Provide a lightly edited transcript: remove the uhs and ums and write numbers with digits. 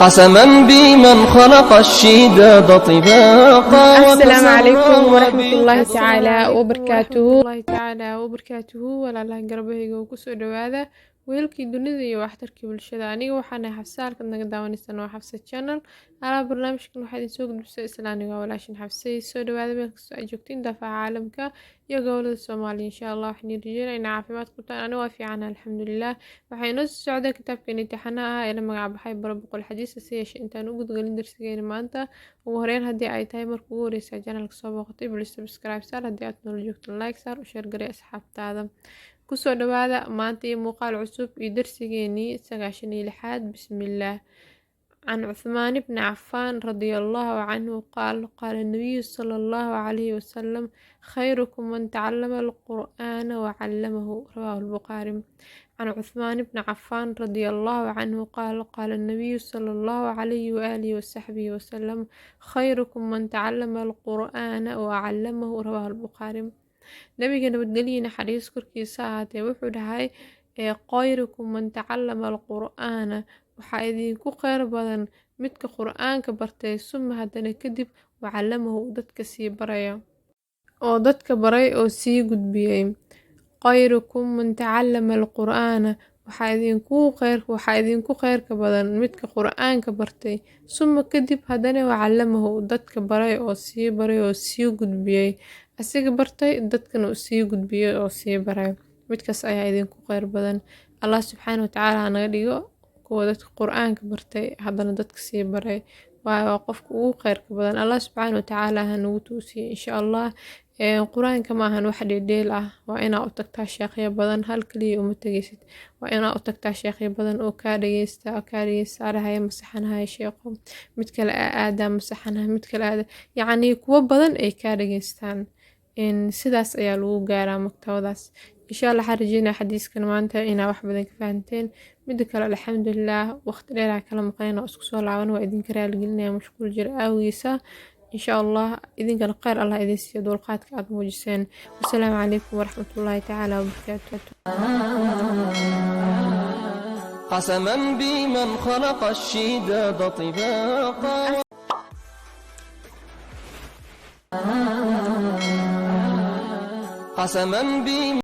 قسما بمن خلق الشداد طباقا. السلام عليكم ورحمة الله تعالى وبركاته walaalaha garabahayga oo kusoo dhawaada weelkii dunida iyo waxtarkii bulshada. Aniga waxaan ahay Xafsa, halkaad naga daawanaysan waa Xafsa channel. Barnaamijkan waxaa idin soo gudbisay islaaniga walaashin Xafsa. Soo dhawaada meel kasta aad joogtiin daafaha caalamka iyo gobolada Soomaaliya. Insha Allah waxaan rajeynayaa in caafimaad ku tahay. Aniga waa fiican alxamdulillah. Waxay noo soo socdaa kitaabkeena imtixaanaha ah ee la magac baxay Baro Boqol Xadiis si yeeshe intaan u gudgalin darsigeena maanta. ugu horeyn haddii ay tahay markii ugu horreysay channelka soo booqatay please subscribe saar, haddii aad nolol joogto like saar, u share garee asxaabtaada. kusoo dhawaada maanta iyo muuqaal cusub iyo darsigeenii 96aad. bismillaah. عن عثمان بن عفان رضي الله عنه قال قال النبي صلى الله عليه وسلم خيركم من تعلم القرآن وعلمه. رواه البخاري. عن عثمان بن عفان رضي الله عنه قال قال النبي صلى الله عليه وآله وصحبه وسلم خيركم من تعلم القرآن وعلمه. رواه البخاري. نبينا نبدلينا حديث كركيسا هاتي وحو دهاي خيركم من تعلم القرآن waxaa idinku kheyr badan midka qur-aanka bartay suma haddana kadib wacalamahu dadka sii baraya oo dadka baray oo sii gudbiyay. khayrukum man tacallama alqur'aana waxaa idinku kheyrka badan midka qur-aanka bartay suma kadib haddana wacalamahu dadka baray oo sii gudbiyay. asiga bartay dadkana sii gudbiyay oo sii baray. midkaas ayaa idinku kheyr badan. Allah subxaanahu wa tacaala ha naga dhigo kuwa dadka qur-aanka bartay haddana dadka sii baray. waa qofka ugu kheyrka badan. Allah subxaanahu wa tacaala ha nagu tuusiyo insha Allah. qur-aanka ma ahan wax dheedheel ah. waa inaa u tagtaa sheekhyo badan, hal kaliya uma tagaysid. waa inaa u tagtaa sheekhyo badan oo kaa dhageysta arahaya masaxanahaya sheekho, mid kale aadaa masaxanaha, mid kale aada yacni kuwo badan ay kaa dhageystaan. sidaas ayaa lagu gaaraa maktabadaas. insha Allah waxaan rajeynaa xadiiskan maanta inaa wax badan ka fahanteen. mida kale alxamdulilah waqti dheer aan kala maqnayn oo isku soo laaban waa idinka raaligelinaya mashquul jira awgiisa. insha Allah idinkana kheyr Allah idin siiyo dulqaadka aad muujiseen. wasalaamu calaykum waraxmatullaahi tacaala wabarakaatu. قسما بمن خلق الشداد طباقا. قسما بمن